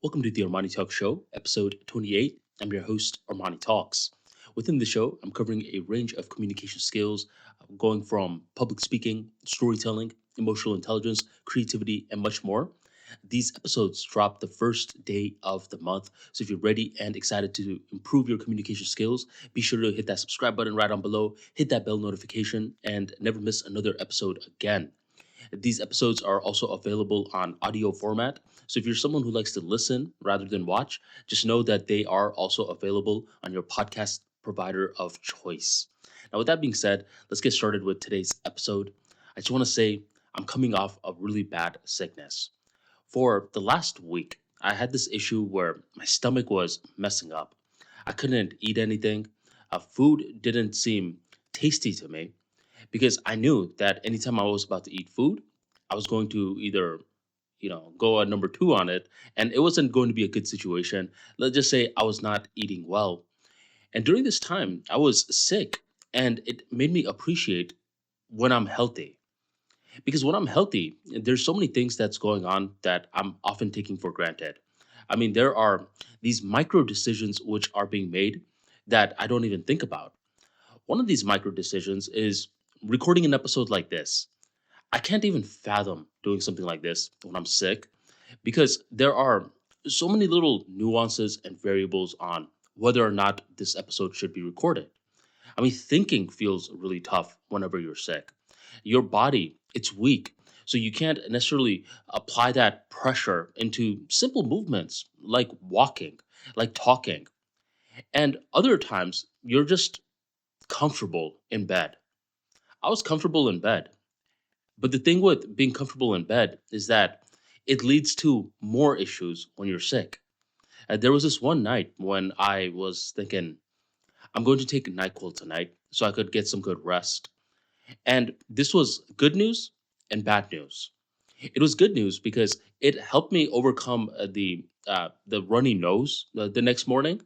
Welcome to the ArmaniTalks Show, episode 28. I'm your host, Armani Talks. Within the show, I'm covering a range of communication skills, going from public speaking, storytelling, emotional intelligence, creativity, and much more. These episodes drop the first day of the month. So if you're ready and excited to improve your communication skills, be sure to hit that subscribe button right on below, hit that bell notification, and never miss another episode again. These episodes are also available on audio format. So if you're someone who likes to listen rather than watch, just know that they are also available on your podcast provider of choice. Now, with that being said, let's get started with today's episode. I just want to say I'm coming off a really bad sickness. For the last week, I had this issue where my stomach was messing up. I couldn't eat anything. Food didn't seem tasty to me because I knew that anytime I was about to eat food, I was going to either, go at number two on it, and it wasn't going to be a good situation. Let's just say I was not eating well. And during this time, I was sick, and it made me appreciate when I'm healthy. Because when I'm healthy, there's so many things that's going on that I'm often taking for granted. I mean, there are these micro decisions which are being made that I don't even think about. One of these micro decisions is recording an episode like this. I can't even fathom doing something like this when I'm sick because there are so many little nuances and variables on whether or not this episode should be recorded. I mean, thinking feels really tough whenever you're sick. Your body, it's weak. So you can't necessarily apply that pressure into simple movements like walking, like talking. And other times, you're just comfortable in bed. I was comfortable in bed. But the thing with being comfortable in bed is that it leads to more issues when you're sick. There was this one night when I was thinking, I'm going to take a NyQuil tonight so I could get some good rest. And this was good news and bad news. It was good news because it helped me overcome the runny nose the next morning.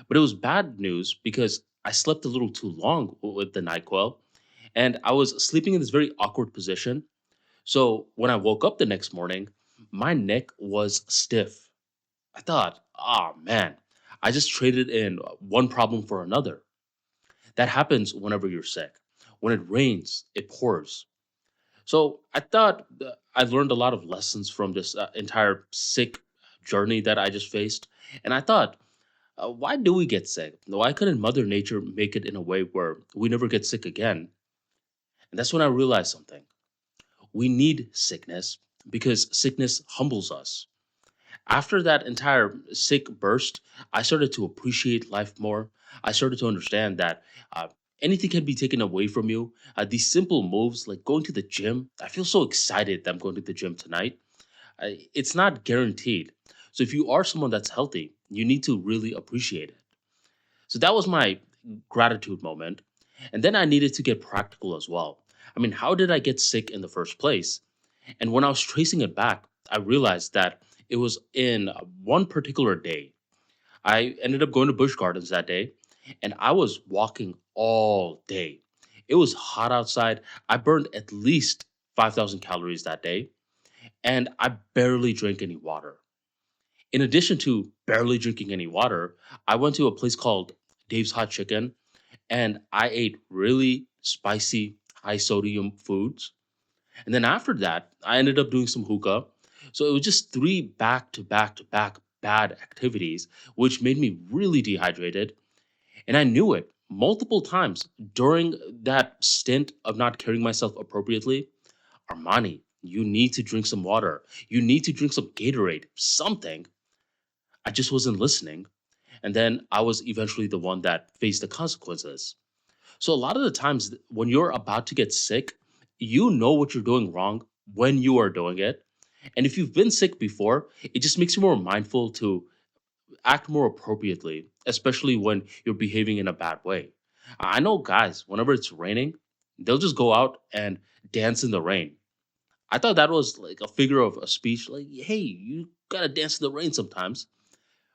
But it was bad news because I slept a little too long with the NyQuil, and I was sleeping in this very awkward position. So when I woke up the next morning, my neck was stiff. I thought, oh man, I just traded in one problem for another. That happens whenever you're sick. When it rains, it pours. So I thought I learned a lot of lessons from this entire sick journey that I just faced. And I thought, why do we get sick? Why couldn't Mother Nature make it in a way where we never get sick again? And that's when I realized something. We need sickness because sickness humbles us. After that entire sick burst, I started to appreciate life more. I started to understand that anything can be taken away from you. These simple moves, like going to the gym, I feel so excited that I'm going to the gym tonight. It's not guaranteed. So if you are someone that's healthy, you need to really appreciate it. So that was my gratitude moment. And then I needed to get practical as well. I mean, how did I get sick in the first place? And when I was tracing it back, I realized that it was in one particular day. I ended up going to Busch Gardens that day, and I was walking all day. It was hot outside. I burned at least 5,000 calories that day, and I barely drank any water. In addition to barely drinking any water, I went to a place called Dave's Hot Chicken, and I ate really spicy, high sodium foods. And then after that, I ended up doing some hookah. So it was just three back to back to back bad activities, which made me really dehydrated. And I knew it multiple times during that stint of not carrying myself appropriately. Armani, you need to drink some water. You need to drink some Gatorade, something. I just wasn't listening. And then I was eventually the one that faced the consequences. So a lot of the times when you're about to get sick, you know what you're doing wrong when you are doing it. And if you've been sick before, it just makes you more mindful to act more appropriately, especially when you're behaving in a bad way. I know guys, whenever it's raining, they'll just go out and dance in the rain. I thought that was like a figure of a speech, like, hey, you gotta dance in the rain sometimes.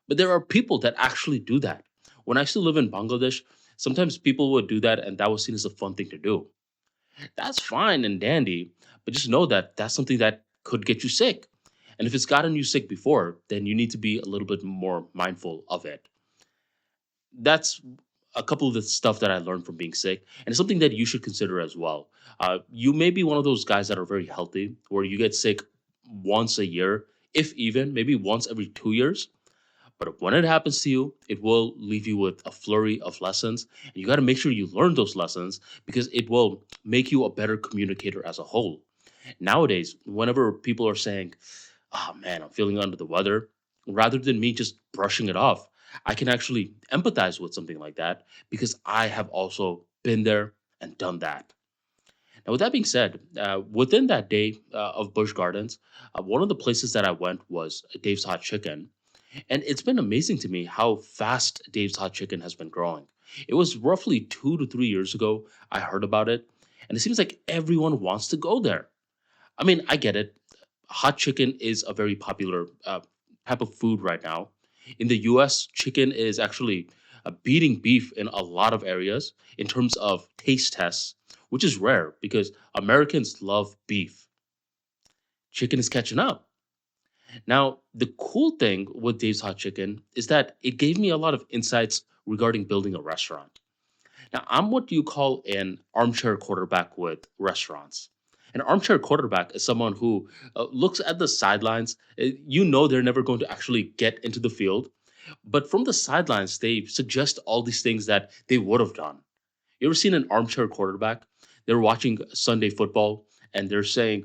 But there are people that actually do that. When I used to live in Bangladesh, sometimes people would do that, and that was seen as a fun thing to do. That's fine and dandy, but just know that that's something that could get you sick. And if it's gotten you sick before, then you need to be a little bit more mindful of it. That's a couple of the stuff that I learned from being sick, and it's something that you should consider as well. You may be one of those guys that are very healthy, where you get sick once a year, if even, maybe once every 2 years. But when it happens to you, it will leave you with a flurry of lessons. And you got to make sure you learn those lessons because it will make you a better communicator as a whole. Nowadays, whenever people are saying, oh man, I'm feeling under the weather, rather than me just brushing it off, I can actually empathize with something like that because I have also been there and done that. Now, with that being said, within that day of Busch Gardens, one of the places that I went was Dave's Hot Chicken. And it's been amazing to me how fast Dave's Hot Chicken has been growing. It was roughly 2 to 3 years ago I heard about it, and it seems like everyone wants to go there. I mean, I get it. Hot chicken is a very popular type of food right now. In the US, chicken is actually beating beef in a lot of areas in terms of taste tests, which is rare because Americans love beef. Chicken is catching up. Now, the cool thing with Dave's Hot Chicken is that it gave me a lot of insights regarding building a restaurant. Now, I'm what you call an armchair quarterback with restaurants. An armchair quarterback is someone who looks at the sidelines. You know they're never going to actually get into the field, but from the sidelines, they suggest all these things that they would have done. You ever seen an armchair quarterback? They're watching Sunday football and they're saying,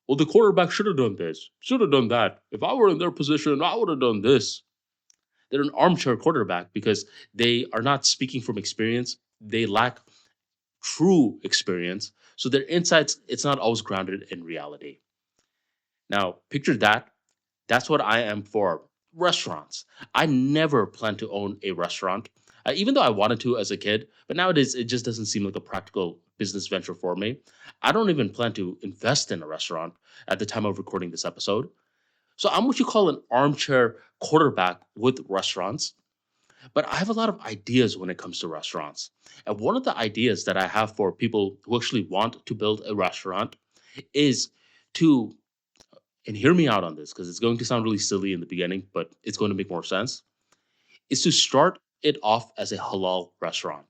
well, the quarterback should have done this, should have done that. If I were in their position, I would have done this. They're an armchair quarterback because they are not speaking from experience. They lack true experience. So their insights, it's not always grounded in reality. Now, picture that. That's what I am for restaurants. I never plan to own a restaurant, even though I wanted to as a kid. But nowadays, it just doesn't seem like a practical business venture for me. I don't even plan to invest in a restaurant at the time of recording this episode. So I'm what you call an armchair quarterback with restaurants. But I have a lot of ideas when it comes to restaurants. And one of the ideas that I have for people who actually want to build a restaurant is to, and hear me out on this because it's going to sound really silly in the beginning, but it's going to make more sense, is to start it off as a halal restaurant.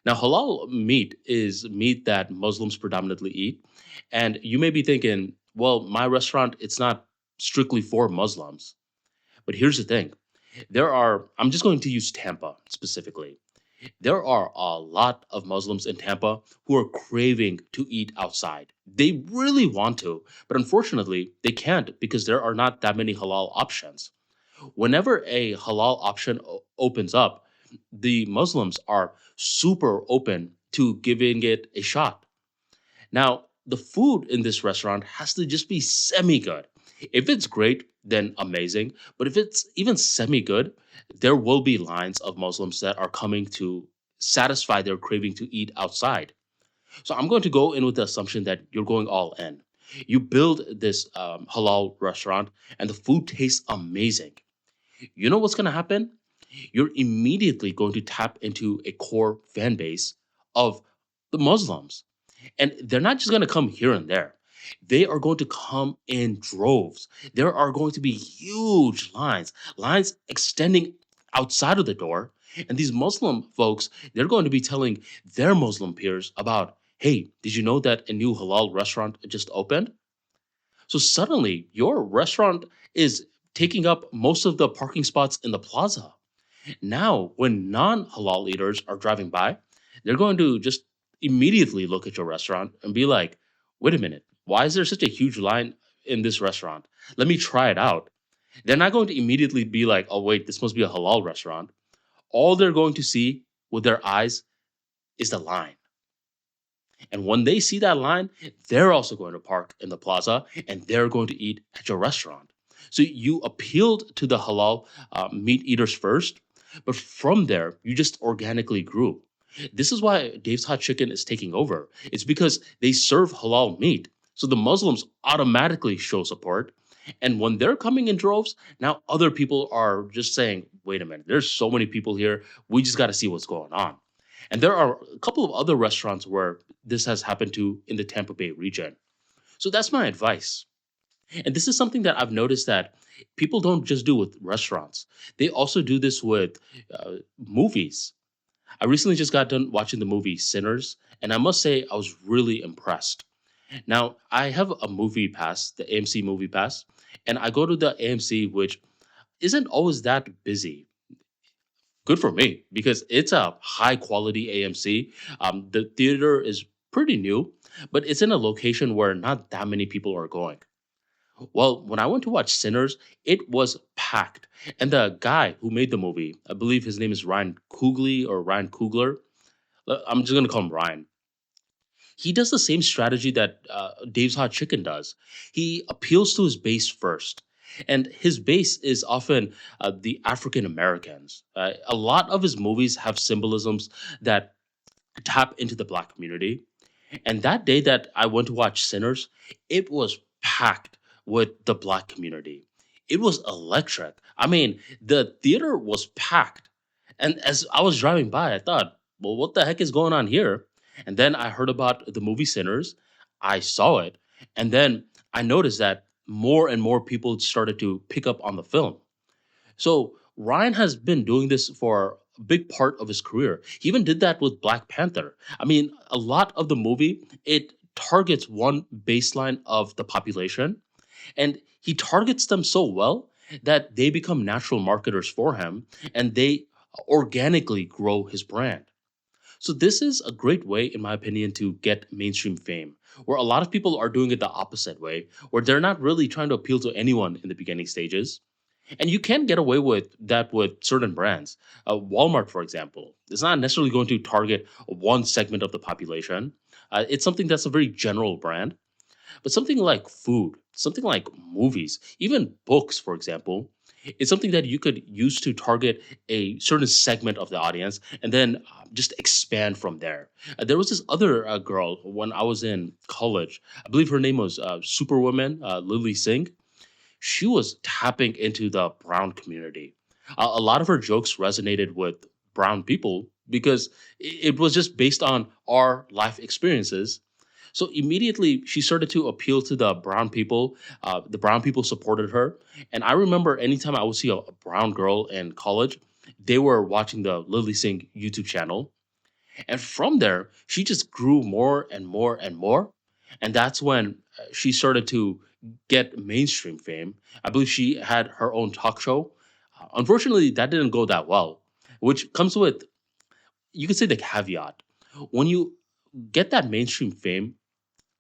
Now, halal meat is meat that Muslims predominantly eat. And you may be thinking, well, my restaurant, it's not strictly for Muslims. But here's the thing. I'm just going to use Tampa specifically. There are a lot of Muslims in Tampa who are craving to eat outside. They really want to, but unfortunately, they can't because there are not that many halal options. Whenever a halal option opens up, the Muslims are super open to giving it a shot. Now, the food in this restaurant has to just be semi good. If it's great, then amazing. But if it's even semi good, there will be lines of Muslims that are coming to satisfy their craving to eat outside. So I'm going to go in with the assumption that you're going all in. You build this halal restaurant and the food tastes amazing. You know what's going to happen? You're immediately going to tap into a core fan base of the Muslims. And they're not just going to come here and there. They are going to come in droves. There are going to be huge lines extending outside of the door. And these Muslim folks, they're going to be telling their Muslim peers about, hey, did you know that a new halal restaurant just opened? So suddenly your restaurant is taking up most of the parking spots in the plaza. Now, when non halal eaters are driving by, they're going to just immediately look at your restaurant and be like, wait a minute, why is there such a huge line in this restaurant? Let me try it out. They're not going to immediately be like, oh, wait, this must be a halal restaurant. All they're going to see with their eyes is the line. And when they see that line, they're also going to park in the plaza and they're going to eat at your restaurant. So you appealed to the halal meat eaters first, but from there, you just organically grew. This is why Dave's Hot Chicken is taking over. It's because they serve halal meat. So the Muslims automatically show support. And when they're coming in droves, now other people are just saying, wait a minute, there's so many people here. We just got to see what's going on. And there are a couple of other restaurants where this has happened to in the Tampa Bay region. So that's my advice. And this is something that I've noticed that people don't just do with restaurants. They also do this with movies. I recently just got done watching the movie Sinners, and I must say I was really impressed. Now, I have a movie pass, the AMC movie pass, and I go to the AMC, which isn't always that busy. Good for me because it's a high quality AMC. The theater is pretty new, but it's in a location where not that many people are going. Well, when I went to watch Sinners, it was packed. And the guy who made the movie, I believe his name is Ryan Coogler or Ryan Coogler. I'm just going to call him Ryan. He does the same strategy that Dave's Hot Chicken does. He appeals to his base first. And his base is often the African Americans. A lot of his movies have symbolisms that tap into the Black community. And that day that I went to watch Sinners, it was packed with the Black community. It was electric. I mean, the theater was packed. And as I was driving by, I thought, well, what the heck is going on here? And then I heard about the movie Sinners. I saw it. And then I noticed that more and more people started to pick up on the film. So Ryan has been doing this for a big part of his career. He even did that with Black Panther. I mean, a lot of the movie, it targets one baseline of the population, and he targets them so well that they become natural marketers for him and they organically grow his brand. So this is a great way, in my opinion, to get mainstream fame, where a lot of people are doing it the opposite way, where they're not really trying to appeal to anyone in the beginning stages. And you can get away with that with certain brands. Walmart, for example, is not necessarily going to target one segment of the population. It's something that's a very general brand. But something like food, something like movies, even books, for example, it's something that you could use to target a certain segment of the audience and then just expand from there. There was this other girl when I was in college. I believe her name was Superwoman, Lily Singh. She was tapping into the brown community. A lot of her jokes resonated with brown people because it was just based on our life experiences. So immediately she started to appeal to the brown people. The brown people supported her. And I remember anytime I would see a brown girl in college, they were watching the Lily Singh YouTube channel. And from there, she just grew more and more and more. And that's when she started to get mainstream fame. I believe she had her own talk show. Unfortunately, that didn't go that well, which comes with, you could say, the caveat. When you get that mainstream fame,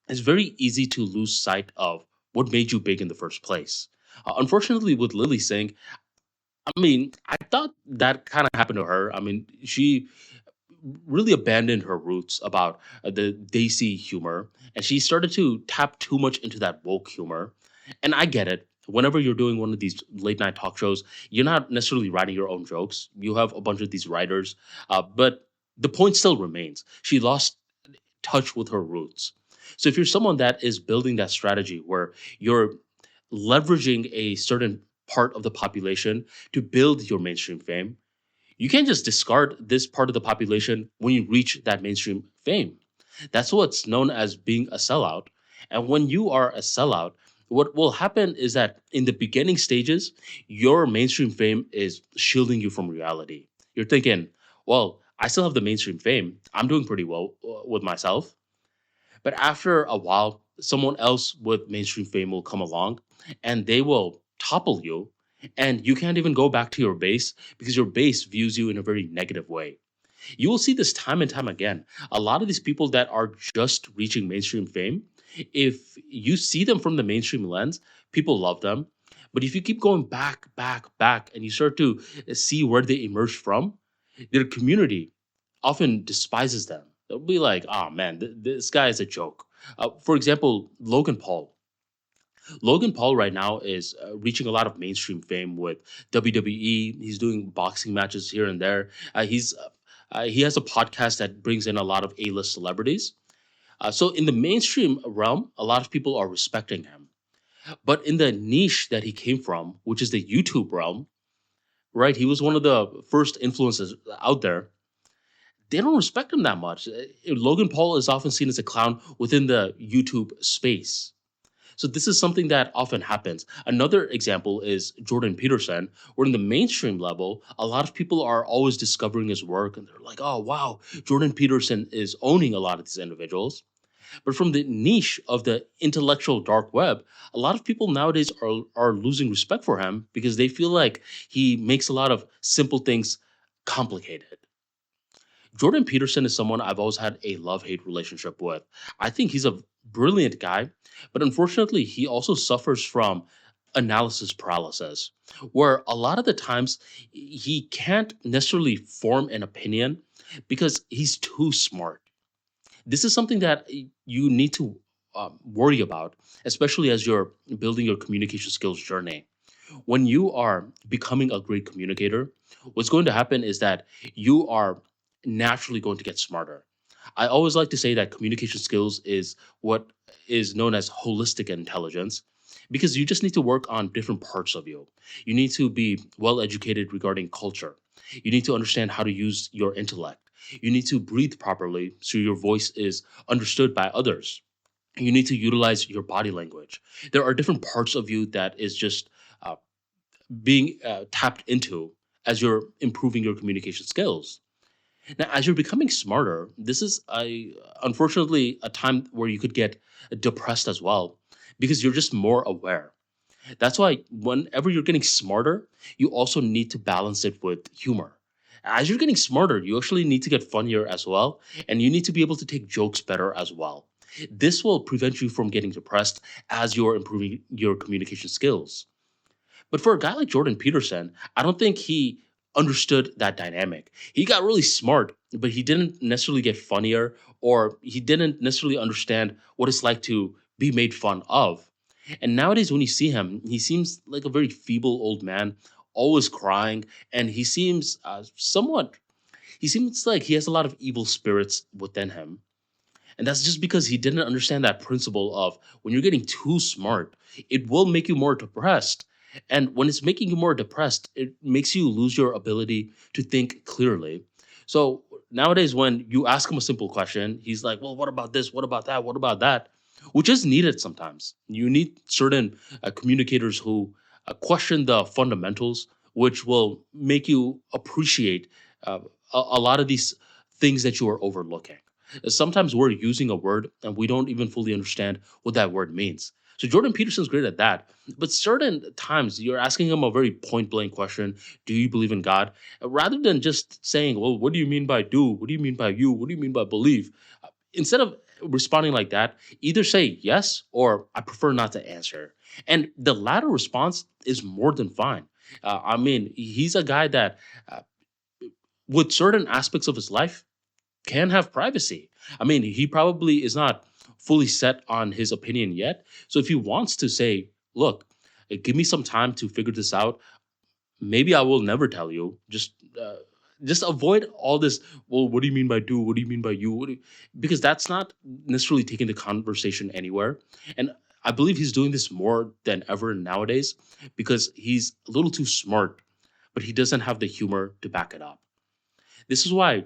it's very easy to lose sight of what made you big in the first place. Unfortunately, with Lily Singh, I mean, I thought that kind of happened to her. I mean, she really abandoned her roots about the Desi humor, and she started to tap too much into that woke humor. And I get it. Whenever you're doing one of these late night talk shows, you're not necessarily writing your own jokes. You have a bunch of these writers, but the point still remains. She lost touch with her roots. So if you're someone that is building that strategy where you're leveraging a certain part of the population to build your mainstream fame, you can't just discard this part of the population when you reach that mainstream fame. That's what's known as being a sellout. And when you are a sellout, what will happen is that in the beginning stages, your mainstream fame is shielding you from reality. You're thinking, well, I still have the mainstream fame. I'm doing pretty well with myself. But after a while, someone else with mainstream fame will come along and they will topple you. And you can't even go back to your base because your base views you in a very negative way. You will see this time and time again. A lot of these people that are just reaching mainstream fame, if you see them from the mainstream lens, people love them. But if you keep going back, back, back, and you start to see where they emerge from, their community often despises them. They'll be like, "Oh man, this guy is a joke." For example, Logan Paul. Logan Paul right now is reaching a lot of mainstream fame with WWE. He's doing boxing matches here and there. He has a podcast that brings in a lot of A-list celebrities. So in the mainstream realm, a lot of people are respecting him. But in the niche that he came from, which is the YouTube realm, right? He was one of the first influencers out there. They don't respect him that much. Logan Paul is often seen as a clown within the YouTube space. So this is something that often happens. Another example is Jordan Peterson, where in the mainstream level, a lot of people are always discovering his work and they're like, oh, wow, Jordan Peterson is owning a lot of these individuals. But from the niche of the intellectual dark web, a lot of people nowadays are losing respect for him because they feel like he makes a lot of simple things complicated. Jordan Peterson is someone I've always had a love hate relationship with. I think he's a brilliant guy, but unfortunately, he also suffers from analysis paralysis, where a lot of the times he can't necessarily form an opinion because he's too smart. This is something that you need to worry about, especially as you're building your communication skills journey. When you are becoming a great communicator, what's going to happen is that you are naturally going to get smarter. I always like to say that communication skills is what is known as holistic intelligence because you just need to work on different parts of you. You need to be well educated regarding culture. You need to understand how to use your intellect. You need to breathe properly so your voice is understood by others. You need to utilize your body language. There are different parts of you that is just uh, being tapped into as you're improving your communication skills. Now, as you're becoming smarter, this is unfortunately a time where you could get depressed as well because you're just more aware. That's why whenever you're getting smarter, you also need to balance it with humor. As you're getting smarter, you actually need to get funnier as well, and you need to be able to take jokes better as well. This will prevent you from getting depressed as you're improving your communication skills. But for a guy like Jordan Peterson, I don't think he understood that dynamic. He got really smart, but he didn't necessarily get funnier or he didn't necessarily understand what it's like to be made fun of. And nowadays, when you see him, he seems like a very feeble old man, always crying, and he seems he seems like he has a lot of evil spirits within him. And that's just because he didn't understand that principle of when you're getting too smart, it will make you more depressed. And when it's making you more depressed, it makes you lose your ability to think clearly. So nowadays, when you ask him a simple question, he's like, well, what about this? What about that? What about that? Which is needed sometimes. You need certain communicators who question the fundamentals, which will make you appreciate uh, a lot of these things that you are overlooking. Sometimes we're using a word and we don't even fully understand what that word means. So Jordan Peterson's great at that. But certain times you're asking him a very point blank question. Do you believe in God? Rather than just saying, well, what do you mean by do? What do you mean by you? What do you mean by believe? Instead of responding like that, either say yes or I prefer not to answer. And the latter response is more than fine. I mean, he's a guy that, with certain aspects of his life, can have privacy. I mean, he probably is not fully set on his opinion yet. So if he wants to say, look, give me some time to figure this out, maybe I will never tell you. Just avoid all this. Well, what do you mean by do? What do you mean by you? Because that's not necessarily taking the conversation anywhere. And I believe he's doing this more than ever nowadays because he's a little too smart, but he doesn't have the humor to back it up. This is why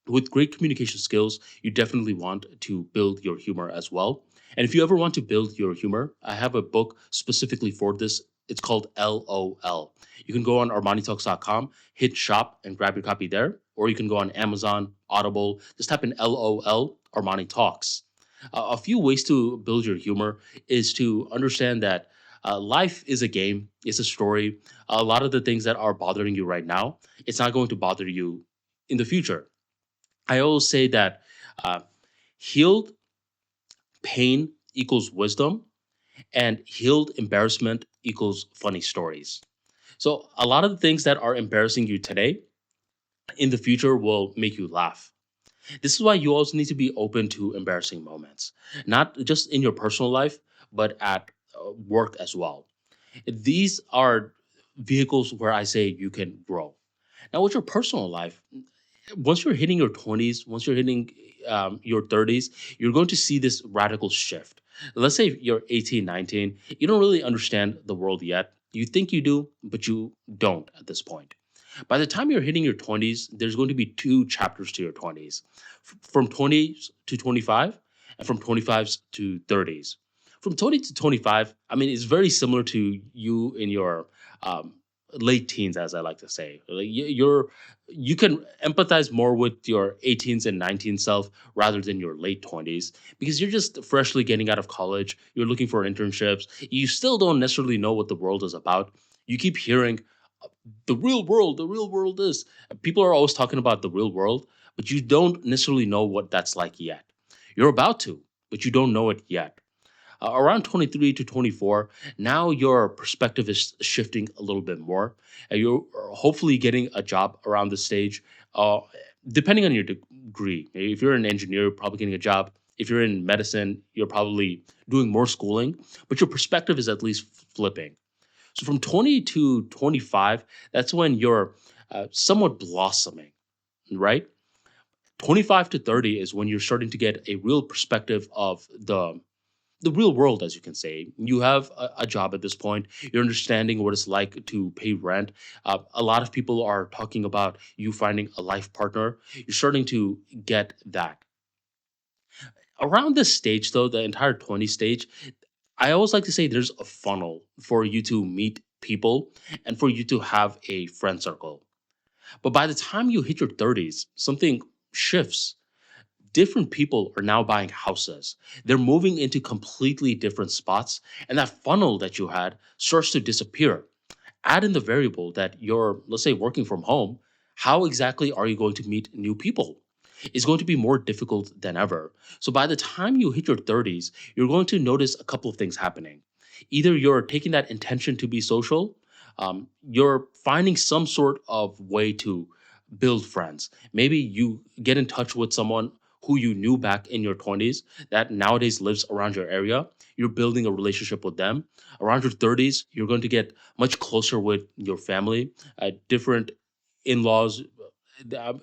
with great communication skills, you definitely want to build your humor as well. And if you ever want to build your humor, I have a book specifically for this. It's called LOL. You can go on ArmaniTalks.com, hit shop, and grab your copy there. Or you can go on Amazon, Audible, just type in LOL, Armani Talks. A few ways to build your humor is to understand that life is a game, it's a story. A lot of the things that are bothering you right now, it's not going to bother you in the future. I always say that uh, healed pain equals wisdom, and healed embarrassment equals funny stories. So, a lot of the things that are embarrassing you today in the future will make you laugh. This is why you also need to be open to embarrassing moments, not just in your personal life, but at work as well. These are vehicles where I say you can grow. Now, with your personal life, once you're hitting your 20s, once you're hitting your 30s, you're going to see this radical shift. Let's say you're 18, 19, you don't really understand the world yet. You think you do, but you don't at this point. By the time you're hitting your 20s, there's going to be two chapters to your 20s, from 20s to 25 and from 25s to 30s. From 20 to 25, I mean, it's very similar to you in your um, late teens, as I like to say. Like you can empathize more with your 18s and 19 self rather than your late 20s because you're just freshly getting out of college. You're looking for internships. You still don't necessarily know what the world is about. You keep hearing the real world is. People are always talking about the real world, but you don't necessarily know what that's like yet. You're about to, but you don't know it yet. Around 23 to 24, now your perspective is shifting a little bit more. And you're hopefully getting a job around this stage, uh, depending on your degree. If you're an engineer, you're probably getting a job. If you're in medicine, you're probably doing more schooling, but your perspective is at least flipping. So from 20 to 25, that's when you're somewhat blossoming, right? 25 to 30 is when you're starting to get a real perspective of the real world, as you can say. You have a job at this point. You're understanding what it's like to pay rent. A lot of people are talking about you finding a life partner. You're starting to get that. Around this stage, though, the entire 20 stage, I always like to say there's a funnel for you to meet people and for you to have a friend circle. But by the time you hit your 30s, something shifts. Different people are now buying houses. They're moving into completely different spots, and that funnel that you had starts to disappear. Add in the variable that you're, let's say, working from home. How exactly are you going to meet new people? It's going to be more difficult than ever. So by the time you hit your 30s, you're going to notice a couple of things happening. Either you're taking that intention to be social, you're finding some sort of way to build friends. Maybe you get in touch with someone who you knew back in your 20s that nowadays lives around your area. You're building a relationship with them. Around your 30s, you're going to get much closer with your family. Different in laws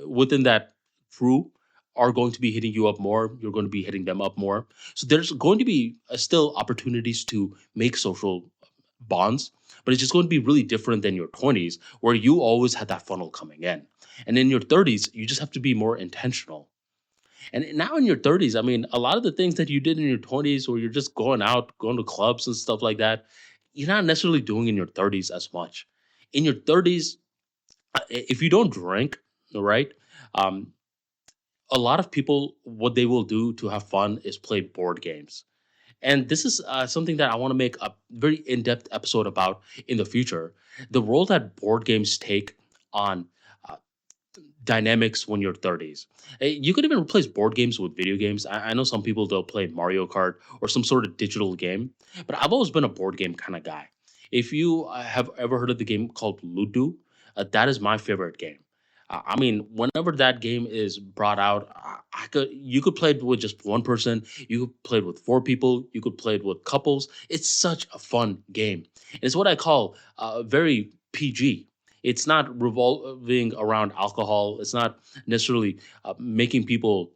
within that crew are going to be hitting you up more. You're going to be hitting them up more. So there's going to be still opportunities to make social bonds, but it's just going to be really different than your 20s, where you always had that funnel coming in. And in your 30s, you just have to be more intentional. And now in your 30s, I mean, a lot of the things that you did in your 20s, where you're just going out, going to clubs and stuff like that, you're not necessarily doing in your 30s as much. In your 30s, if you don't drink, right? Um, a lot of people, what they will do to have fun is play board games. And this is something that I want to make a very in depth episode about in the future. The role that board games take on uh, dynamics when you're 30s. You could even replace board games with video games. I know some people they'll play Mario Kart or some sort of digital game, but I've always been a board game kind of guy. If you have ever heard of the game called Ludo, that is my favorite game. I mean, whenever that game is brought out, you could play it with just one person. You could play it with four people. You could play it with couples. It's such a fun game. And it's what I call very PG. It's not revolving around alcohol. It's not necessarily making people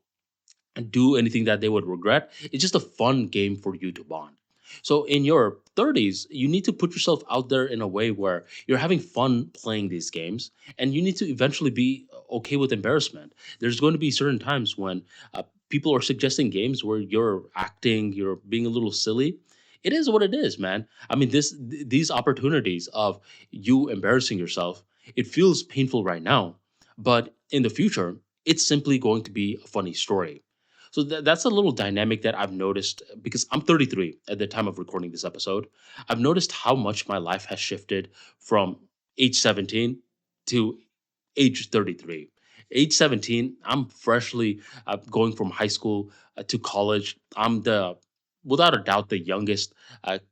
do anything that they would regret. It's just a fun game for you to bond. So in your 30s, you need to put yourself out there in a way where you're having fun playing these games, and you need to eventually be okay with embarrassment. There's going to be certain times when people are suggesting games where you're acting, you're being a little silly. It is what it is, man. I mean, these opportunities of you embarrassing yourself, it feels painful right now, but in the future, it's simply going to be a funny story. So that's a little dynamic that I've noticed because I'm 33 at the time of recording this episode. I've noticed how much my life has shifted from age 17 to age 33. Age 17, I'm freshly going from high school to college. I'm without a doubt, the youngest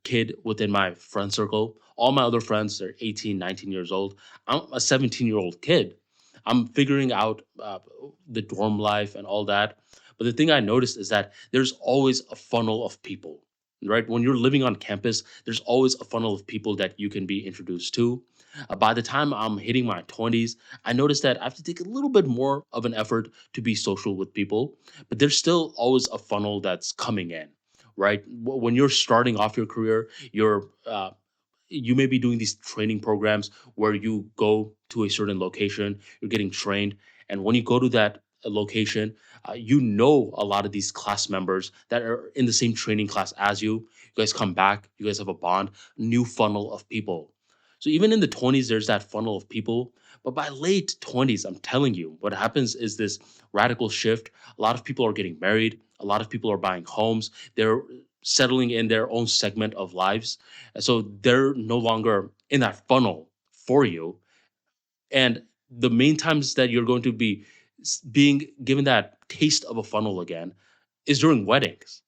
kid within my friend circle. All my other friends are 18, 19 years old. I'm a 17-year-old kid. I'm figuring out the dorm life and all that. But the thing I noticed is that there's always a funnel of people, right? When you're living on campus, there's always a funnel of people that you can be introduced to. By the time I'm hitting my 20s, I noticed that I have to take a little bit more of an effort to be social with people, but there's still always a funnel that's coming in, right? When you're starting off your career, you may be doing these training programs where you go to a certain location, you're getting trained, and when you go to that location. You know a lot of these class members that are in the same training class as you. You guys come back, you guys have a bond, new funnel of people. So even in the 20s, there's that funnel of people. But by late 20s, I'm telling you, what happens is this radical shift. A lot of people are getting married, a lot of people are buying homes, they're settling in their own segment of lives. And so they're no longer in that funnel for you. And the main times that you're going to be being given that taste of a funnel again is during weddings.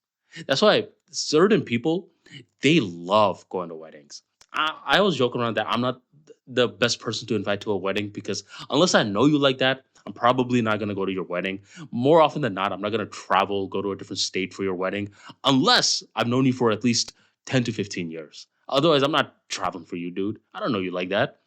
That's why certain people, they love going to weddings. I always joke around that I'm not the best person to invite to a wedding because unless I know you like that, I'm probably not going to go to your wedding. More often than not, I'm not going to travel, go to a different state for your wedding, unless I've known you for at least 10 to 15 years. Otherwise, I'm not traveling for you, dude. I don't know you like that.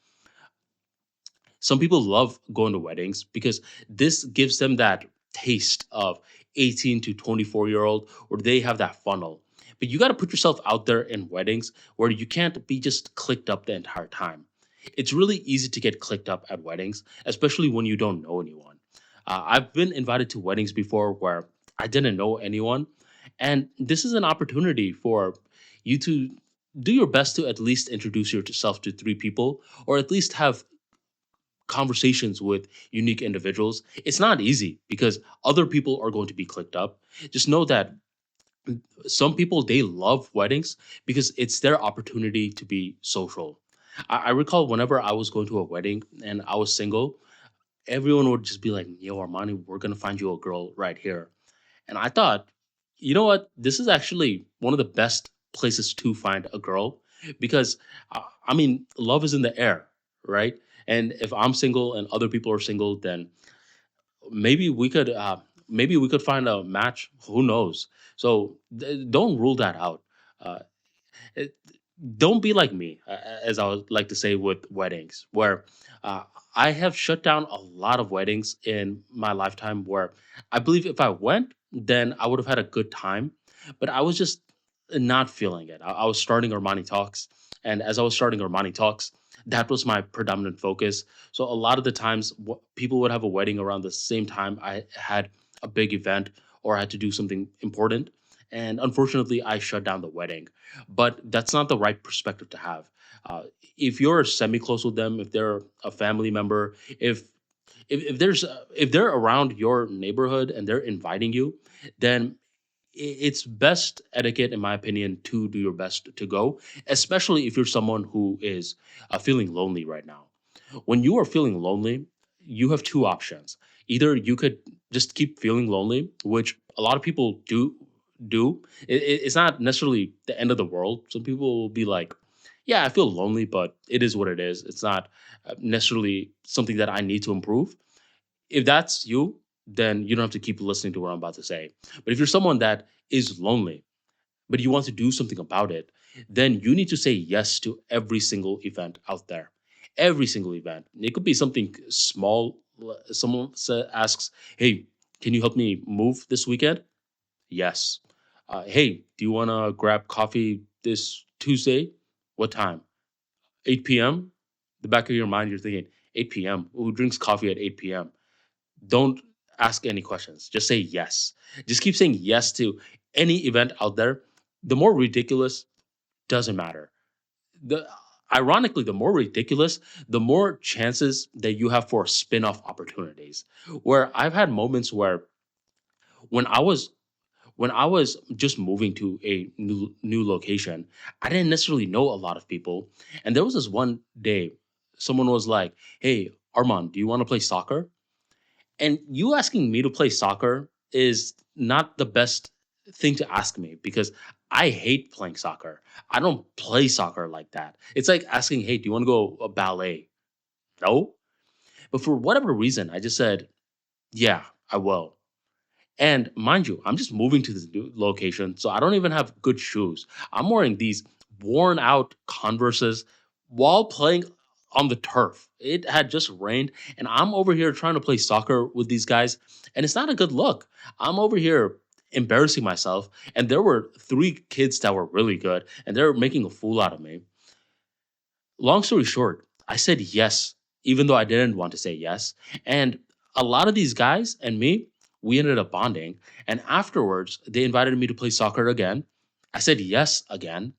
Some people love going to weddings because this gives them that taste of 18 to 24-year-old where they have that funnel. But you got to put yourself out there in weddings where you can't be just clicked up the entire time. It's really easy to get clicked up at weddings, especially when you don't know anyone. I've been invited to weddings before where I didn't know anyone. And this is an opportunity for you to do your best to at least introduce yourself to three people or at least have conversations with unique individuals. It's not easy because other people are going to be clicked up. Just know that some people they love weddings because it's their opportunity to be social. I recall whenever I was going to a wedding and I was single, everyone would just be like, "Yo, Armani, we're gonna find you a girl right here." And I thought, you know what? This is actually one of the best places to find a girl because, I mean, love is in the air, right? And if I'm single and other people are single, then maybe we could find a match. Who knows? So don't rule that out. Uh, it, don't be like me, as I would like to say with weddings, where uh, I have shut down a lot of weddings in my lifetime. Where I believe if I went, then I would have had a good time, but I was just not feeling it. I was starting Armani Talks, and as I was starting Armani Talks, that was my predominant focus. So a lot of the times, people would have a wedding around the same time I had a big event or I had to do something important. And unfortunately, I shut down the wedding. But that's not the right perspective to have. If you're semi close with them, if they're a family member, if there's if they're around your neighborhood and they're inviting you, then it's best etiquette, in my opinion, to do your best to go, especially if you're someone who is feeling lonely right now. When you are feeling lonely, you have two options. Either you could just keep feeling lonely, which a lot of people do. It's not necessarily the end of the world. Some people will be like, "Yeah, I feel lonely, but it is what it is. It's not necessarily something that I need to improve." If that's you, then you don't have to keep listening to what I'm about to say. But if you're someone that is lonely, but you want to do something about it, then you need to say yes to every single event out there. Every single event. It could be something small. Someone asks, "Hey, can you help me move this weekend?" Yes. Hey, do you want to grab coffee this Tuesday? What time? 8 p.m. The back of your mind, you're thinking, 8 p.m. Who drinks coffee at 8 p.m.? Don't ask any questions. Just say yes. Just keep saying yes to any event out there. The more ridiculous doesn't matter. The Ironically, the more ridiculous, the more chances that you have for spin-off opportunities. Where I've had moments where when I was when I was just moving to a new location, I didn't necessarily know a lot of people. And there was this one day, someone was like, "Hey, Armand, do you want to play soccer?" And you asking me to play soccer is not the best thing to ask me because I hate playing soccer. I don't play soccer like that. It's like asking, "Hey, do you want to go ballet?" No. But for whatever reason, I just said, "Yeah, I will." And mind you, I'm just moving to this new location, so I don't even have good shoes. I'm wearing these worn out Converses while playing on the turf. It had just rained, and I'm over here trying to play soccer with these guys, and it's not a good look. I'm over here embarrassing myself, and there were three kids that were really good, and they're making a fool out of me. Long story short, I said yes, even though I didn't want to say yes. And A lot of these guys and me, we ended up bonding. And afterwards, they invited me to play soccer again. I said yes again.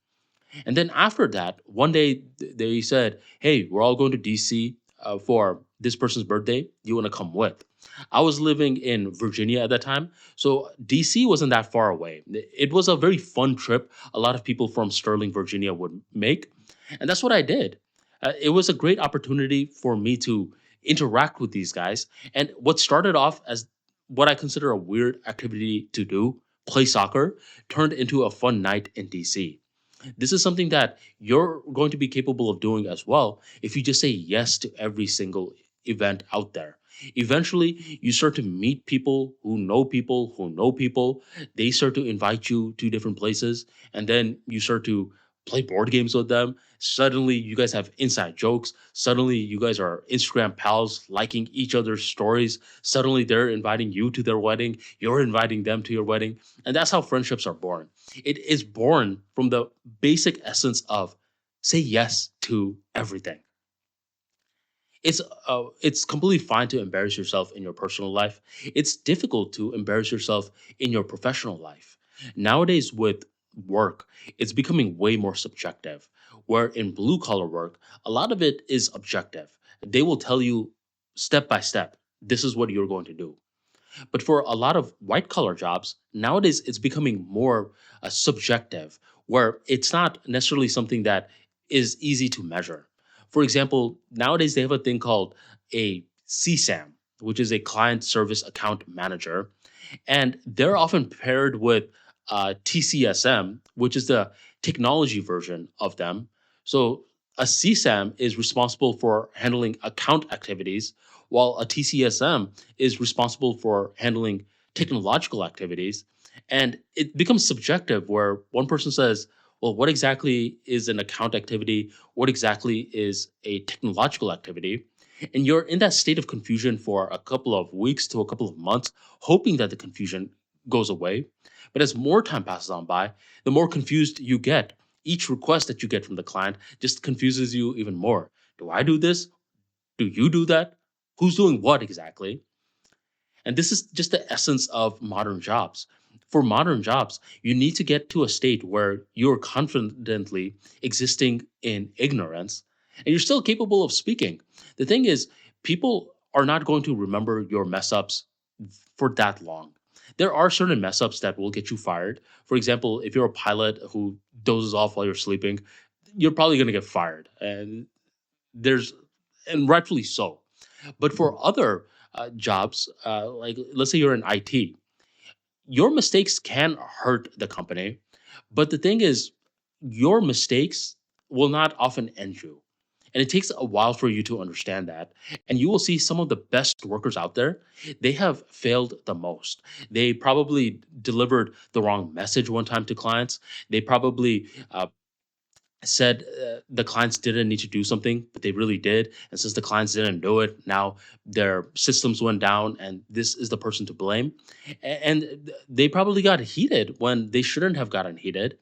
And then after that, one day they said, "Hey, we're all going to DC for this person's birthday. You want to come with?" I was living in Virginia at that time, so DC wasn't that far away. It was a very fun trip. A lot of people from Sterling, Virginia, would make, and that's what I did. It was a great opportunity for me to interact with these guys. And what started off as what I consider a weird activity to do, play soccer, turned into a fun night in DC. This is something that you're going to be capable of doing as well if you just say yes to every single event out there. Eventually, you start to meet people who know people who know people. They start to invite you to different places, and then you start to play board games with them. Suddenly, you guys have inside jokes. Suddenly, you guys are Instagram pals, liking each other's stories. Suddenly, they're inviting you to their wedding. You're inviting them to your wedding. And that's how friendships are born. It is born from the basic essence of say yes to everything. It's completely fine to embarrass yourself in your personal life. It's difficult to embarrass yourself in your professional life. Nowadays with work, it's becoming way more subjective. Where in blue collar work, a lot of it is objective. They will tell you step by step, this is what you're going to do. But for a lot of white collar jobs, nowadays it's becoming more subjective, where it's not necessarily something that is easy to measure. For example, nowadays they have a thing called a CSAM, which is a client service account manager, and they're often paired with TCSM, which is the technology version of them. So a CSAM is responsible for handling account activities, while a TCSM is responsible for handling technological activities. And it becomes subjective where one person says, well, what exactly is an account activity? What exactly is a technological activity? And you're in that state of confusion for a couple of weeks to a couple of months, hoping that the confusion goes away. But as more time passes on by, the more confused you get. Each request that you get from the client just confuses you even more. Do I do this? Do you do that? Who's doing what exactly? And this is just the essence of modern jobs. For modern jobs, you need to get to a state where you're confidently existing in ignorance and you're still capable of speaking. The thing is, people are not going to remember your mess ups for that long. There are certain mess ups that will get you fired. For example, if you're a pilot who dozes off while you're sleeping, you're probably going to get fired. There's, and rightfully so. But for other jobs, like let's say you're in IT, your mistakes can hurt the company. But the thing is, your mistakes will not often end you. And it takes a while for you to understand that. And you will see some of the best workers out there, they have failed the most. They probably delivered the wrong message one time to clients. They probably said the clients didn't need to do something, but they really did. And since the clients didn't do it, now their systems went down, and this is the person to blame. And they probably got heated when they shouldn't have gotten heated.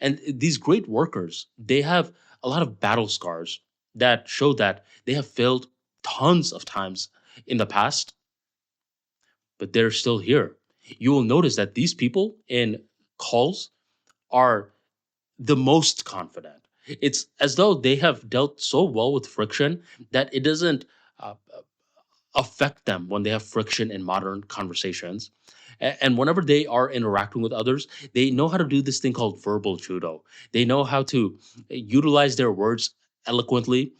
And these great workers, they have a lot of battle scars that show that they have failed tons of times in the past, but they're still here. You will notice that these people in calls are the most confident. It's as though they have dealt so well with friction that it doesn't uh, affect them when they have friction in modern conversations. And whenever they are interacting with others, they know how to do this thing called verbal judo. They know how to utilize their words eloquently.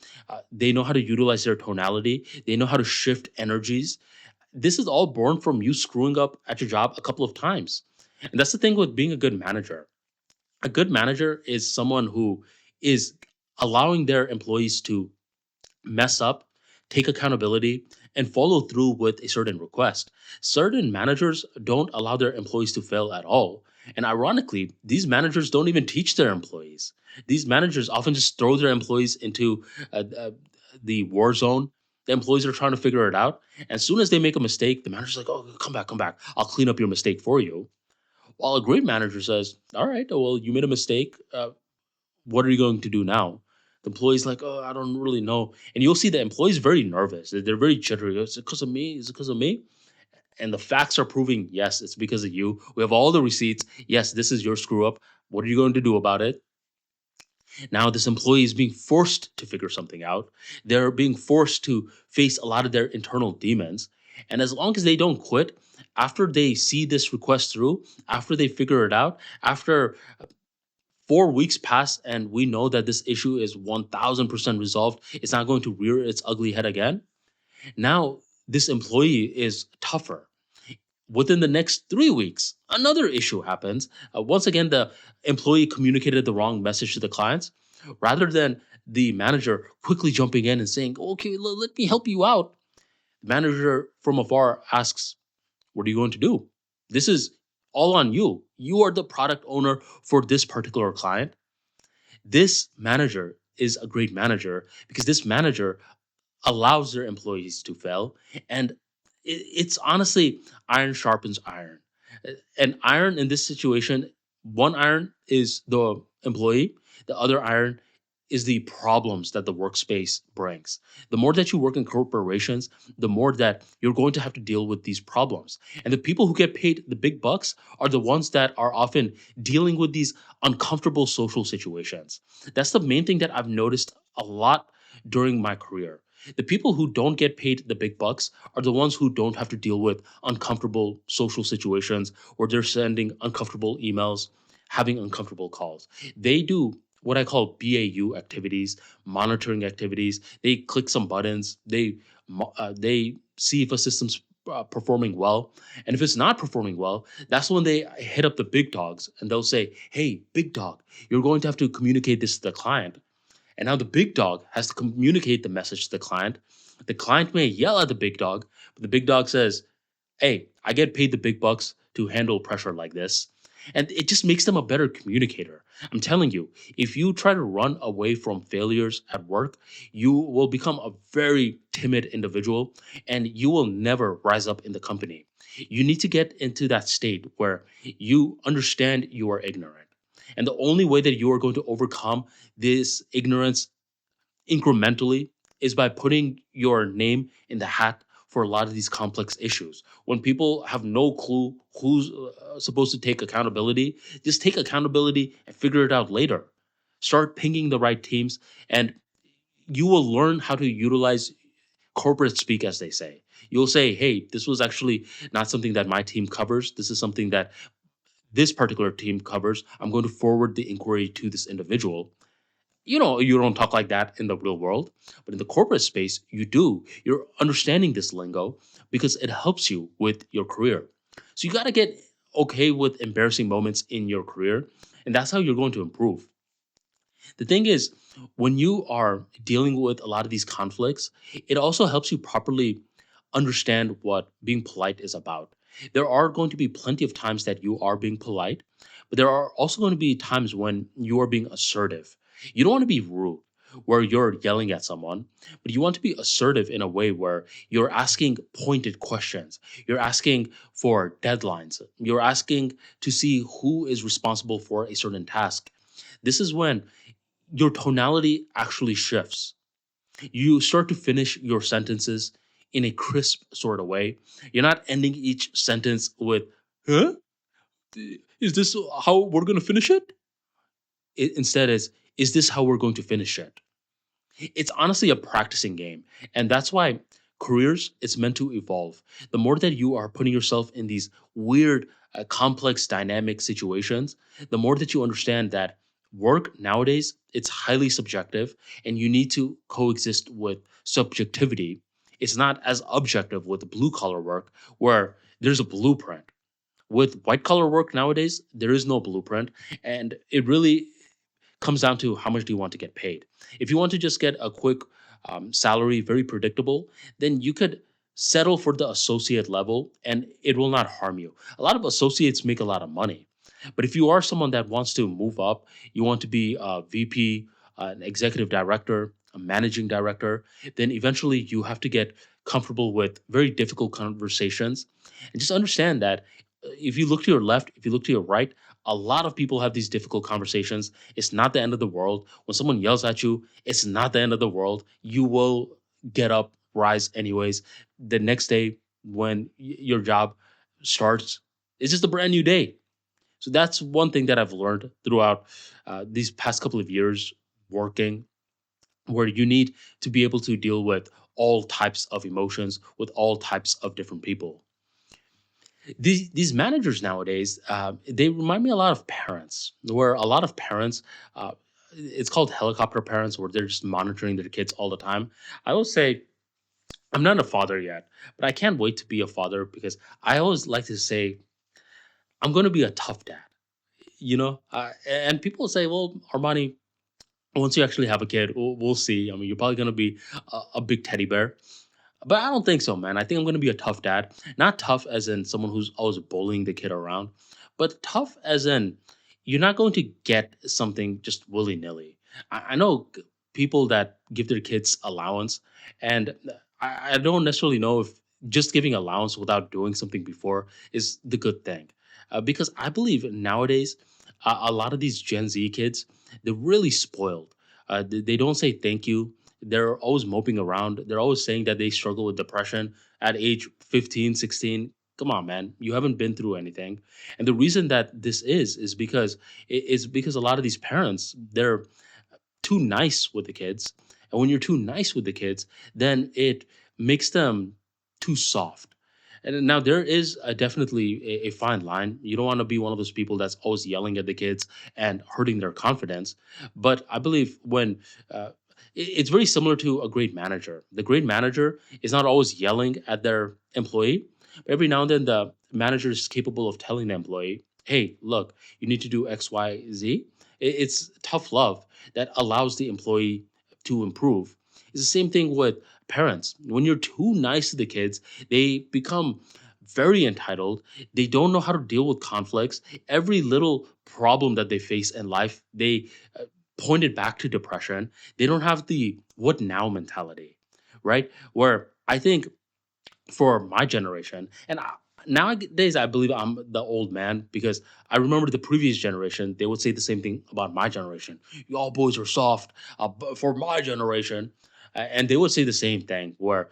They know how to utilize their tonality. They know how to shift energies. This is all born from you screwing up at your job a couple of times. And that's the thing with being a good manager. A good manager is someone who is allowing their employees to mess up, take accountability, and follow through with a certain request. Certain managers don't allow their employees to fail at all. And ironically, these managers don't even teach their employees. These managers often just throw their employees into the war zone. The employees are trying to figure it out. As soon as they make a mistake, the manager's like, oh, come back, come back. I'll clean up your mistake for you. While a great manager says, all right, well, you made a mistake. What are you going to do now? The employee's like, oh, I don't really know. And you'll see the employee's very nervous. They're very jittery. Is it because of me? Is it because of me? And the facts are proving, yes, it's because of you. We have all the receipts. Yes, this is your screw up. What are you going to do about it? Now, this employee is being forced to figure something out. They're being forced to face a lot of their internal demons. And as long as they don't quit, after they see this request through, after they figure it out, after 4 weeks pass and we know that this issue is 1000% resolved, it's not going to rear its ugly head again. Now, this employee is tougher. Within the next 3 weeks, another issue happens. Once again, the employee communicated the wrong message to the clients. Rather than the manager quickly jumping in and saying, okay, let me help you out, the manager from afar asks, what are you going to do? This is all on you. You are the product owner for this particular client. This manager is a great manager because this manager allows their employees to fail. And it's honestly iron sharpens iron. And iron in this situation, one iron is the employee, the other iron is the problems that the workspace brings. The more that you work in corporations, the more that you're going to have to deal with these problems. And the people who get paid the big bucks are the ones that are often dealing with these uncomfortable social situations. That's the main thing that I've noticed a lot during my career. The people who don't get paid the big bucks are the ones who don't have to deal with uncomfortable social situations where they're sending uncomfortable emails, having uncomfortable calls. They do what I call BAU activities, monitoring activities. They click some buttons. They see if a system's performing well, and if it's not performing well, that's when they hit up the big dogs and they'll say, "Hey, big dog, you're going to have to communicate this to the client." And now the big dog has to communicate the message to the client. The client may yell at the big dog, but the big dog says, hey, I get paid the big bucks to handle pressure like this. And it just makes them a better communicator. I'm telling you, if you try to run away from failures at work, you will become a very timid individual and you will never rise up in the company. You need to get into that state where you understand you are ignorant. And the only way that you are going to overcome this ignorance incrementally is by putting your name in the hat for a lot of these complex issues. When people have no clue who's supposed to take accountability, just take accountability and figure it out later. Start pinging the right teams, and you will learn how to utilize corporate speak, as they say. You'll say, hey, this was actually not something that my team covers. This is something that this particular team covers. I'm going to forward the inquiry to this individual. You don't talk like that in the real world, but in the corporate space, you do. You're understanding this lingo because it helps you with your career. So you got to get okay with embarrassing moments in your career, and that's how you're going to improve. The thing is, when you are dealing with a lot of these conflicts, it also helps you properly understand what being polite is about. There are going to be plenty of times that you are being polite, but there are also going to be times when you are being assertive. You don't want to be rude where you're yelling at someone, but you want to be assertive in a way where you're asking pointed questions. You're asking for deadlines. You're asking to see who is responsible for a certain task. This is when your tonality actually shifts. You start to finish your sentences in a crisp sort of way. You're not ending each sentence with, huh? Is this how we're going to finish it? Instead, is this how we're going to finish it? It's honestly a practicing game. And that's why careers, it's meant to evolve. The more that you are putting yourself in these weird, complex, dynamic situations, the more that you understand that work nowadays, it's highly subjective and you need to coexist with subjectivity. It's not as objective with blue collar work where there's a blueprint. With white collar work nowadays, there is no blueprint. And it really comes down to how much do you want to get paid. If you want to just get a quick salary, very predictable, then you could settle for the associate level and it will not harm you. A lot of associates make a lot of money. But if you are someone that wants to move up, you want to be a VP, an executive director, a managing director, then eventually you have to get comfortable with very difficult conversations. And just understand that if you look to your left, if you look to your right, A lot of people have these difficult conversations. It's not the end of the world. When someone yells at you, it's not the end of the world. You will get up, rise anyways. The next day, when your job starts, it's just a brand new day. So that's one thing that I've learned throughout these past couple of years working, where you need to be able to deal with all types of emotions with all types of different people. These managers nowadays, they remind me a lot of parents, where a lot of parents, it's called helicopter parents, where they're just monitoring their kids all the time. I will say I'm not a father yet, but I can't wait to be a father because I always like to say I'm going to be a tough dad. And people say, well, Armani, once you actually have a kid, we'll see. I mean, you're probably going to be a big teddy bear. But I don't think so, man. I think I'm going to be a tough dad. Not tough as in someone who's always bullying the kid around, but tough as in you're not going to get something just willy nilly. I know people that give their kids allowance, and I don't necessarily know if just giving allowance without doing something before is the good thing. Because I believe nowadays, a lot of these Gen Z kids, they're really spoiled. They don't say thank you. They're always moping around. They're always saying that they struggle with depression at age 15, 16. Come on, man. You haven't been through anything. And the reason that this is because it's because a lot of these parents, they're too nice with the kids. And when you're too nice with the kids, then it makes them too soft. And now there is definitely a fine line. You don't want to be one of those people that's always yelling at the kids and hurting their confidence. But I believe when it's very similar to a great manager. The great manager is not always yelling at their employee, but every now and then the manager is capable of telling the employee, "Hey, look, you need to do X, Y, Z." It's tough love that allows the employee to improve. It's the same thing with parents. When you're too nice to the kids, they become very entitled. They don't know how to deal with conflicts. Every little problem that they face in life, they point it back to depression. They don't have the what now mentality, right? Where I think for my generation, and nowadays I believe I'm the old man because I remember the previous generation, they would say the same thing about my generation. Y'all boys are soft but for my generation. And they would say the same thing where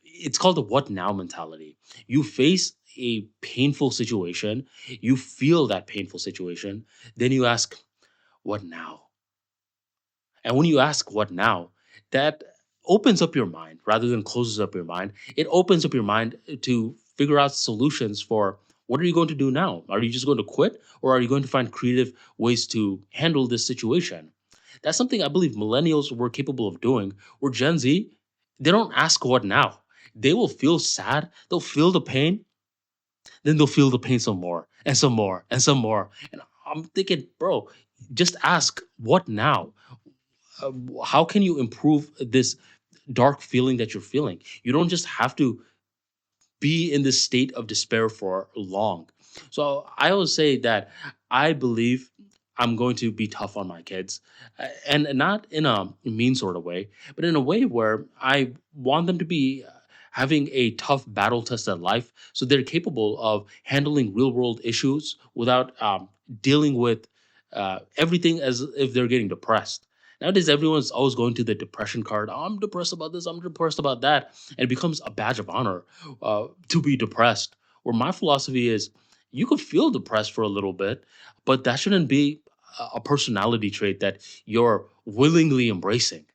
it's called the what now mentality. You face a painful situation, you feel that painful situation, then you ask, what now? And when you ask what now, that opens up your mind rather than closes up your mind. It opens up your mind to figure out solutions for what are you going to do now? Are you just going to quit or are you going to find creative ways to handle this situation? That's something I believe millennials were capable of doing. Or Gen Z, they don't ask what now. They will feel sad, they'll feel the pain, then they'll feel the pain some more and some more and some more. And I'm thinking, bro, just ask what now? How can you improve this dark feeling that you're feeling? You don't just have to be in this state of despair for long. So I always say that I believe I'm going to be tough on my kids, and not in a mean sort of way, but in a way where I want them to be having a tough battle tested life so they're capable of handling real world issues without dealing with everything as if they're getting depressed. Nowadays, everyone's always going to the depression card. "Oh, I'm depressed about this. I'm depressed about that," and it becomes a badge of honor to be depressed. Where my philosophy is, you could feel depressed for a little bit, but that shouldn't be a personality trait that you're willingly embracing.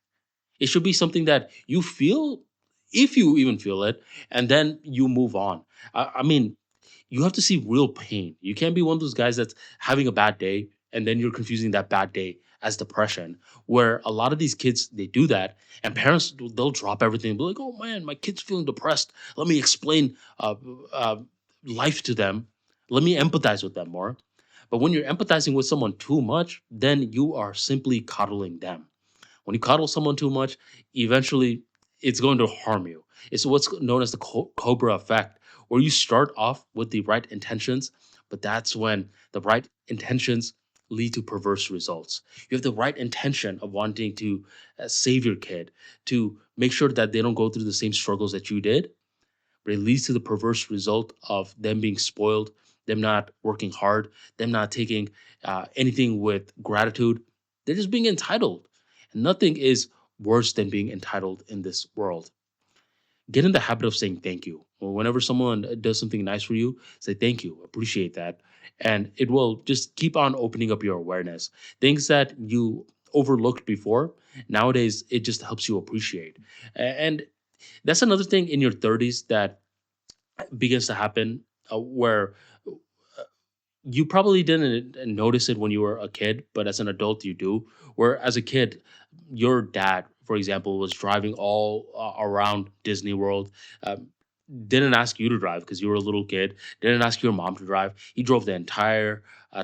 It should be something that you feel, if you even feel it, and then you move on. I mean, you have to see real pain. You can't be one of those guys that's having a bad day and then you're confusing that bad day as depression. Where a lot of these kids they do that, and parents they'll drop everything and be like, "Oh man, my kid's feeling depressed. Let me explain uh, life to them. Let me empathize with them more." But when you're empathizing with someone too much, then you are simply coddling them. When you coddle someone too much, eventually it's going to harm you. It's what's known as the cobra effect, where you start off with the right intentions, but that's when the right intentions lead to perverse results. You have the right intention of wanting to save your kid, to make sure that they don't go through the same struggles that you did, but it leads to the perverse result of them being spoiled them not working hard, them not taking anything with gratitude. They're just being entitled. And nothing is worse than being entitled in this world. Get in the habit of saying thank you. Or whenever someone does something nice for you, say thank you, appreciate that. And it will just keep on opening up your awareness. Things that you overlooked before, nowadays, it just helps you appreciate. And that's another thing in your 30s that begins to happen where you probably didn't notice it when you were a kid, but as an adult, you do. Where as a kid, your dad, for example, was driving all around Disney World. Didn't ask you to drive because you were a little kid. Didn't ask your mom to drive. He drove the entire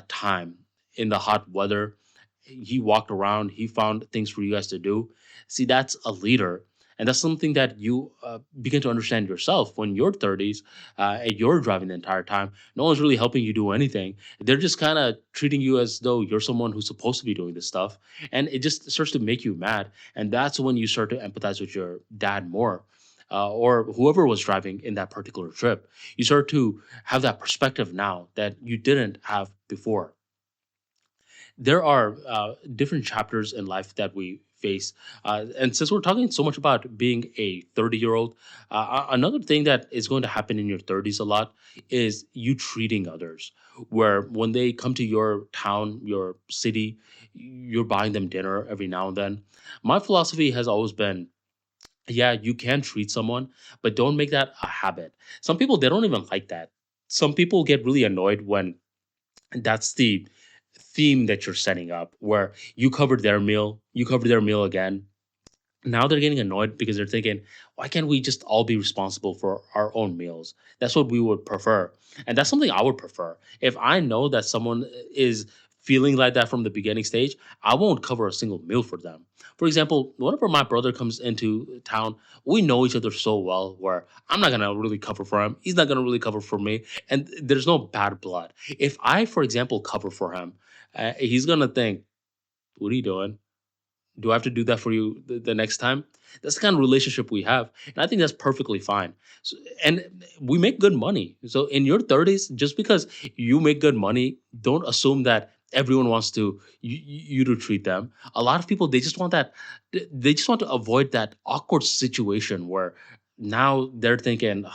time in the hot weather. He walked around. He found things for you guys to do. See, that's a leader. And that's something that you begin to understand yourself when you're 30s and you're driving the entire time. No one's really helping you do anything. They're just kind of treating you as though you're someone who's supposed to be doing this stuff. And it just starts to make you mad. And that's when you start to empathize with your dad more or whoever was driving in that particular trip. You start to have that perspective now that you didn't have before. There are different chapters in life that we face. And since we're talking so much about being a 30-year-old, another thing that is going to happen in your 30s a lot is you treating others. Where when they come to your town, your city, you're buying them dinner every now and then. My philosophy has always been yeah, you can treat someone, but don't make that a habit. Some people, they don't even like that. Some people get really annoyed when that's the theme that you're setting up, where you covered their meal, you cover their meal again, now they're getting annoyed because they're thinking, why can't we just all be responsible for our own meals? That's what we would prefer. And that's something I would prefer. If I know that someone is feeling like that from the beginning stage, I won't cover a single meal for them. For example, whenever my brother comes into town, we know each other so well where I'm not going to really cover for him. He's not going to really cover for me. And there's no bad blood. If I, for example, cover for him, he's going to think, what are you doing? Do I have to do that for you the next time? That's the kind of relationship we have. And I think that's perfectly fine. So, and we make good money. So in your 30s, just because you make good money, don't assume that everyone wants to you to treat them. A lot of people they just want that they just want to avoid that awkward situation where now they're thinking "Ugh,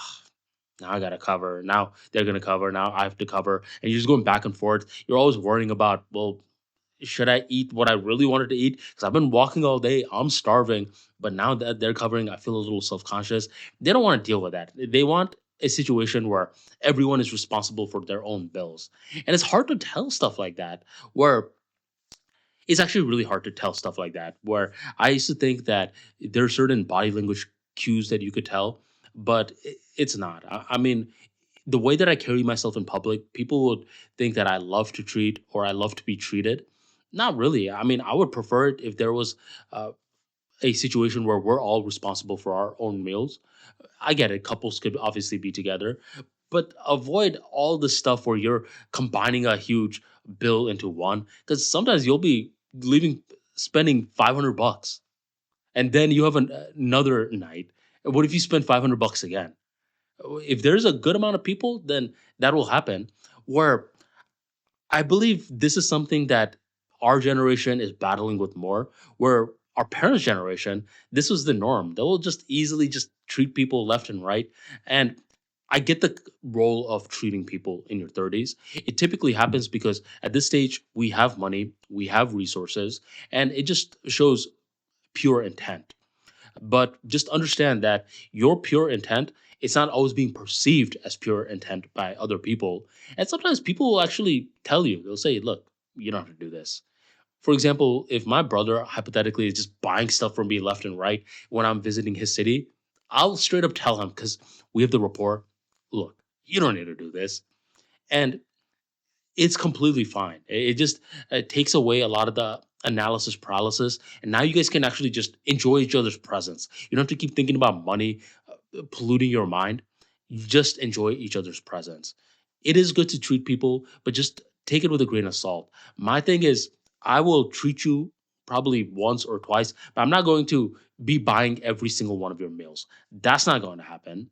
now I gotta cover. Now they're gonna cover. Now I have to cover. And you're just going back and forth. You're always worrying about, well, should I eat what I really wanted to eat? Because I've been walking all day, I'm starving, but now that they're covering, I feel a little self conscious. They don't want to deal with that. They want a situation where everyone is responsible for their own bills. And it's hard to tell stuff like that, where it's actually really hard to tell stuff like that, where I used to think that there are certain body language cues that you could tell, but it's not. I mean, the way that I carry myself in public, people would think that I love to treat or I love to be treated. Not really. I mean, I would prefer it if there was uh, a situation where we're all responsible for our own meals. I get it. Couples could obviously be together, but avoid all the stuff where you're combining a huge bill into one. Because sometimes you'll be leaving, spending $500, and then you have another night. And what if you spend $500 again? If there's a good amount of people, then that will happen. Where I believe this is something that our generation is battling with more, where our parents' generation, this was the norm. They will just easily just treat people left and right. And I get the role of treating people in your 30s. It typically happens because at this stage, we have money, we have resources, and it just shows pure intent. But just understand that your pure intent, it's not always being perceived as pure intent by other people. And sometimes people will actually tell you, they'll say, look, you don't have to do this. For example, if my brother hypothetically is just buying stuff from me left and right when I'm visiting his city, I'll straight up tell him because we have the rapport, look, you don't need to do this. And it's completely fine. It just takes away a lot of the analysis paralysis, and now you guys can actually just enjoy each other's presence. You don't have to keep thinking about money polluting your mind. You just enjoy each other's presence. It is good to treat people, but just take it with a grain of salt. My thing is, I will treat you probably once or twice, but I'm not going to be buying every single one of your meals. That's not going to happen.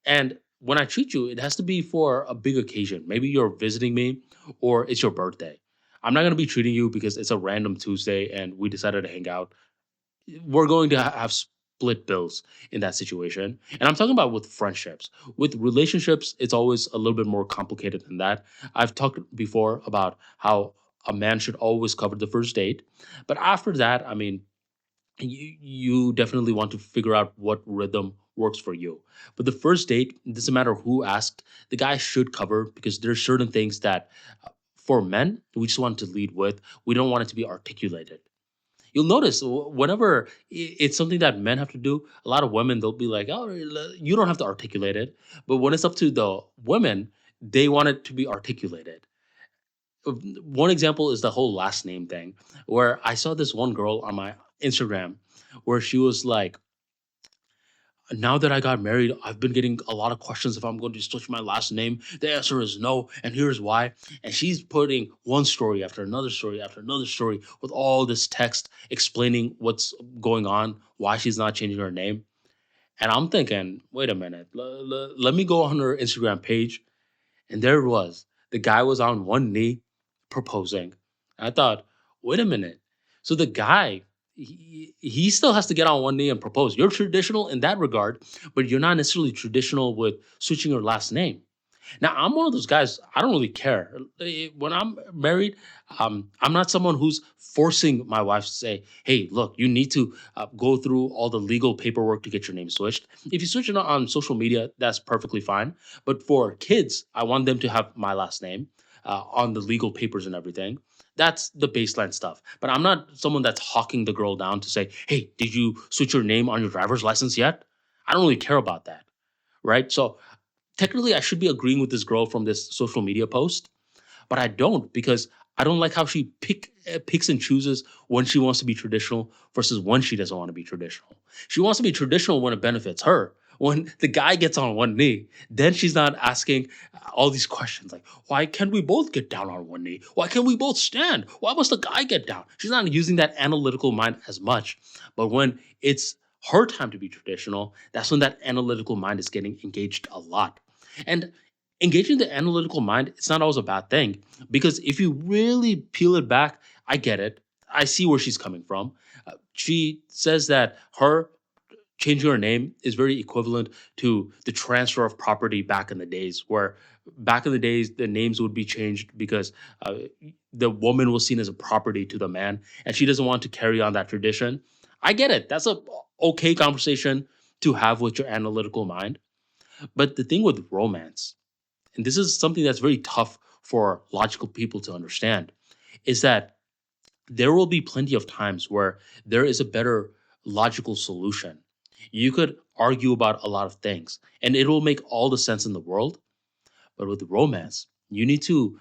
And when I treat you, it has to be for a big occasion. Maybe you're visiting me or it's your birthday. I'm not going to be treating you because it's a random Tuesday and we decided to hang out. We're going to have split bills in that situation. And I'm talking about with friendships. With relationships, it's always a little bit more complicated than that. I've talked before about how a man should always cover the first date. But after that, I mean, you definitely want to figure out what rhythm works for you. But the first date, it doesn't matter who asked, the guy should cover because there's certain things that for men, we just want to lead with. We don't want it to be articulated. You'll notice whenever it's something that men have to do, a lot of women, they'll be like, oh, you don't have to articulate it. But when it's up to the women, they want it to be articulated. One example is the whole last name thing, where I saw this one girl on my Instagram where she was like, now that I got married, I've been getting a lot of questions if I'm going to switch my last name. The answer is no, and here's why. And she's putting one story after another story after another story with all this text explaining what's going on, why she's not changing her name. And I'm thinking, wait a minute, let me go on her Instagram page. And there it was. The guy was on one knee proposing. I thought, wait a minute. So the guy, he still has to get on one knee and propose. You're traditional in that regard, but you're not necessarily traditional with switching your last name. Now, I'm one of those guys, I don't really care. When I'm married, I'm not someone who's forcing my wife to say, hey, look, you need to go through all the legal paperwork to get your name switched. If you switch it on social media, that's perfectly fine. But for kids, I want them to have my last name on the legal papers and everything. That's the baseline stuff. But I'm not someone that's hawking the girl down to say, hey, did you switch your name on your driver's license yet? I don't really care about that. Right. So technically I should be agreeing with this girl from this social media post, but I don't because I don't like how she picks and chooses when she wants to be traditional versus when she doesn't want to be traditional. She wants to be traditional when it benefits her. When the guy gets on one knee, then she's not asking all these questions like, why can't we both get down on one knee? Why can't we both stand? Why must the guy get down? She's not using that analytical mind as much. But when it's her time to be traditional, that's when that analytical mind is getting engaged a lot. And engaging the analytical mind, it's not always a bad thing because if you really peel it back, I get it. I see where she's coming from. She says that her changing her name is very equivalent to the transfer of property back in the days, where back in the days the names would be changed because the woman was seen as a property to the man, and she doesn't want to carry on that tradition. I get it. That's a okay conversation to have with your analytical mind. But the thing with romance, and this is something that's very tough for logical people to understand, is that there will be plenty of times where there is a better logical solution. You could argue about a lot of things, and it will make all the sense in the world. But with romance, you need to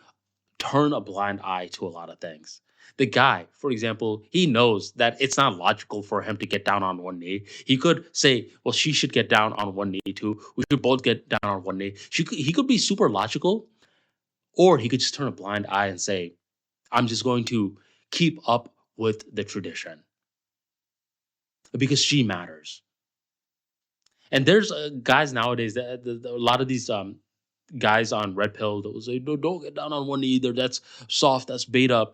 turn a blind eye to a lot of things. The guy, for example, he knows that it's not logical for him to get down on one knee. He could say, well, she should get down on one knee too. We should both get down on one knee. He could be super logical, or he could just turn a blind eye and say, I'm just going to keep up with the tradition because she matters. And there's guys nowadays a lot of these guys on red pill that will say, no, don't get down on one knee either. That's soft, that's beta.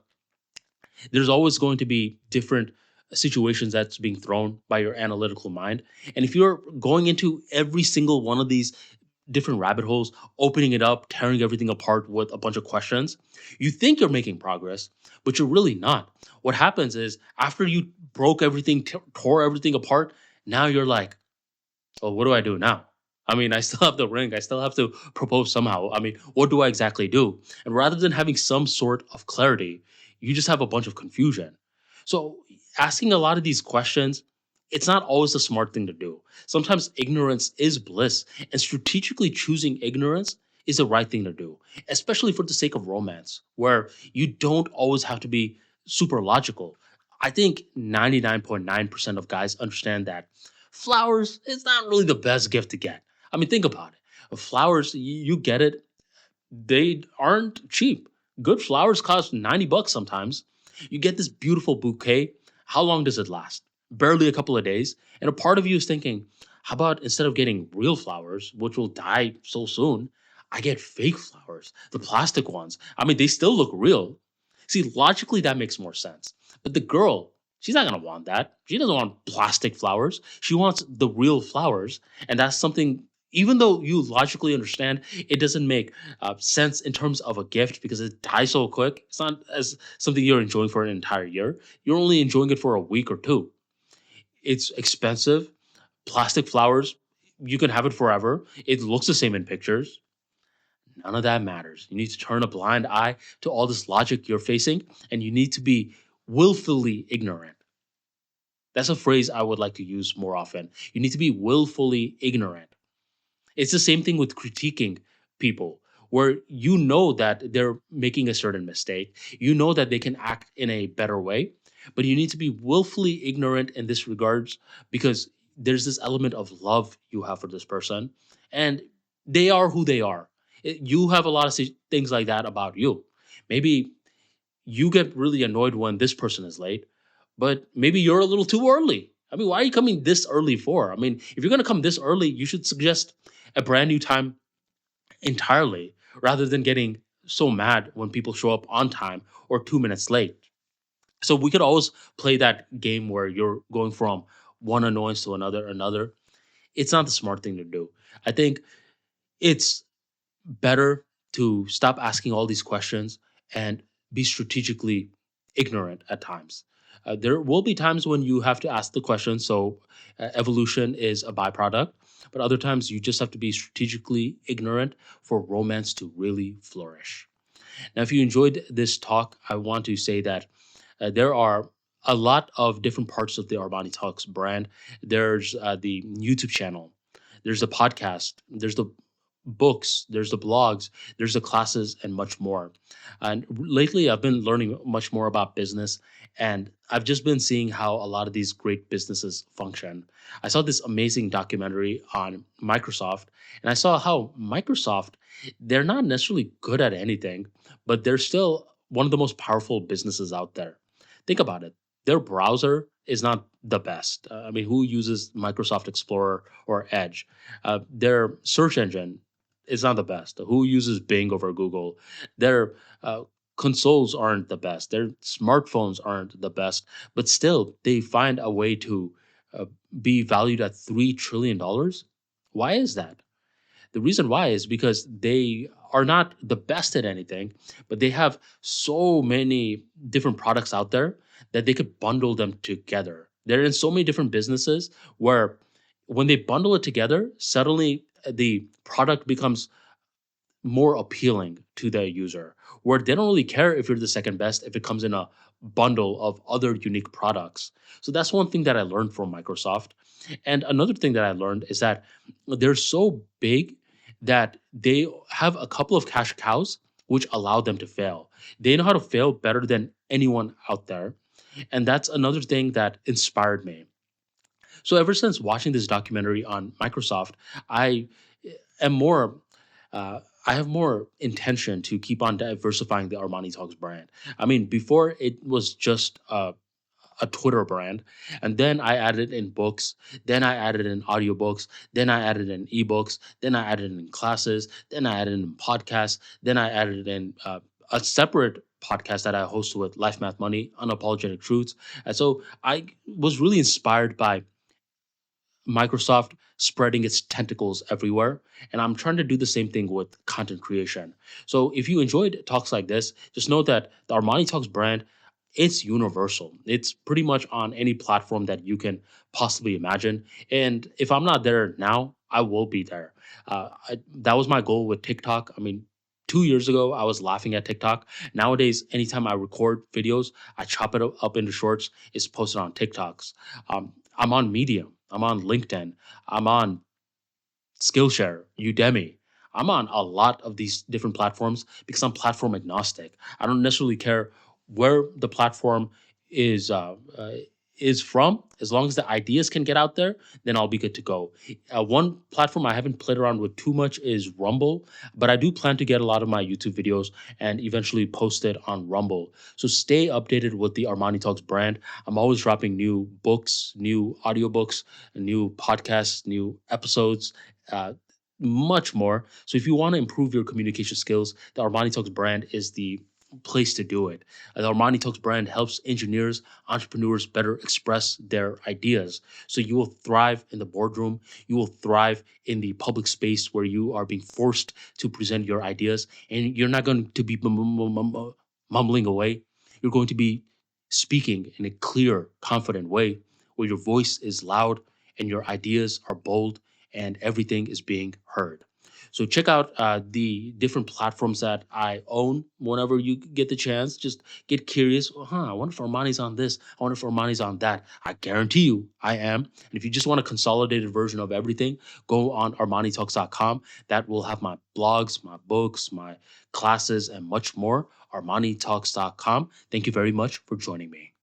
There's always going to be different situations that's being thrown by your analytical mind. And if you're going into every single one of these different rabbit holes, opening it up, tearing everything apart with a bunch of questions, you think you're making progress, but you're really not. What happens is after you broke everything, tore everything apart, now you're like, well, what do I do now? I mean, I still have the ring. I still have to propose somehow. I mean, what do I exactly do? And rather than having some sort of clarity, you just have a bunch of confusion. So, asking a lot of these questions, it's not always the smart thing to do. Sometimes ignorance is bliss, and strategically choosing ignorance is the right thing to do, especially for the sake of romance, where you don't always have to be super logical. I think 99.9% of guys understand that flowers is not really the best gift to get. I mean, think about it. Flowers, you get it, they aren't cheap. Good flowers cost 90 bucks sometimes. You get this beautiful bouquet. How long does it last? Barely a couple of days. And a part of you is thinking, How about instead of getting real flowers, which will die so soon, I get fake flowers, the plastic ones. I mean, they still look real. See, logically, that makes more sense. But the girl, she's not going to want that. She doesn't want plastic flowers. She wants the real flowers. And that's something, even though you logically understand, it doesn't make sense in terms of a gift because it dies so quick. It's not as something you're enjoying for an entire year. You're only enjoying it for a week or two. It's expensive. Plastic flowers, you can have it forever. It looks the same in pictures. None of that matters. You need to turn a blind eye to all this logic you're facing, and you need to be willfully ignorant. That's a phrase I would like to use more often. You need to be willfully ignorant. It's the same thing with critiquing people, where you know that they're making a certain mistake. You know that they can act in a better way, but you need to be willfully ignorant in this regards because there's this element of love you have for this person, and they are who they are. You have a lot of things like that about you. Maybe you get really annoyed when this person is late, but maybe you're a little too early. I mean, why are you coming this early for? I mean, if you're going to come this early, you should suggest a brand new time entirely rather than getting so mad when people show up on time or 2 minutes late. So we could always play that game where you're going from one annoyance to another. It's not the smart thing to do. I think it's better to stop asking all these questions and be strategically ignorant at times. There will be times when you have to ask the question, so evolution is a byproduct, but other times you just have to be strategically ignorant for romance to really flourish. Now, if you enjoyed this talk, I want to say that there are a lot of different parts of the Armani Talks brand. There's the YouTube channel, there's the podcast, there's the books, there's the blogs, there's the classes, and much more. And lately, I've been learning much more about business, and I've just been seeing how a lot of these great businesses function. I saw this amazing documentary on Microsoft, and I saw how Microsoft, they're not necessarily good at anything, but they're still one of the most powerful businesses out there. Think about it. Their browser is not the best. I mean, who uses Microsoft Explorer or Edge? Their search engine is not the best. Who uses Bing over Google? Their consoles aren't the best. Their smartphones aren't the best. But still, they find a way to uh, be valued at $3 trillion. Why is that? The reason why is because they are not the best at anything, but they have so many different products out there that they could bundle them together. They're in so many different businesses where when they bundle it together, suddenly the product becomes more appealing to the user, where they don't really care if you're the second best if it comes in a bundle of other unique products. So that's one thing that I learned from Microsoft. And another thing that I learned is that they're so big that they have a couple of cash cows which allow them to fail. They know how to fail better than anyone out there. And that's another thing that inspired me. So ever since watching this documentary on Microsoft, I am more I have more intention to keep on diversifying the Armani Talks brand. I mean, before it was just a Twitter brand, and then I added in books, then I added in audiobooks, then I added in ebooks, then I added in classes, then I added in podcasts, then I added in a separate podcast that I host with Life Math Money, Unapologetic Truths. And so I was really inspired by Microsoft spreading its tentacles everywhere. And I'm trying to do the same thing with content creation. So if you enjoyed talks like this, just know that the Armani Talks brand, it's universal. It's pretty much on any platform that you can possibly imagine. And if I'm not there now, I will be there. That was my goal with TikTok. I mean, 2 years ago, I was laughing at TikTok. Nowadays, anytime I record videos, I chop it up into shorts. It's posted on TikToks. I'm on Medium. I'm on LinkedIn. I'm on Skillshare, Udemy. I'm on a lot of these different platforms because I'm platform agnostic. I don't necessarily care where the platform is is from, as long as the ideas can get out there, then I'll be good to go. One platform I haven't played around with too much is Rumble, but I do plan to get a lot of my YouTube videos and eventually post it on Rumble. So stay updated with the Armani Talks brand. I'm always dropping new books, new audiobooks, new podcasts, new episodes. Much more. So if you want to improve your communication skills, the Armani Talks brand is the place to do it. The Armani Talks brand helps engineers, entrepreneurs better express their ideas. So you will thrive in the boardroom. You will thrive in the public space where you are being forced to present your ideas, and you're not going to be mumbling away. You're going to be speaking in a clear, confident way where your voice is loud and your ideas are bold and everything is being heard. So check out the different platforms that I own whenever you get the chance. Just get curious. I wonder if Armani's on this. I wonder if Armani's on that. I guarantee you I am. And if you just want a consolidated version of everything, go on ArmaniTalks.com. That will have my blogs, my books, my classes, and much more. ArmaniTalks.com. Thank you very much for joining me.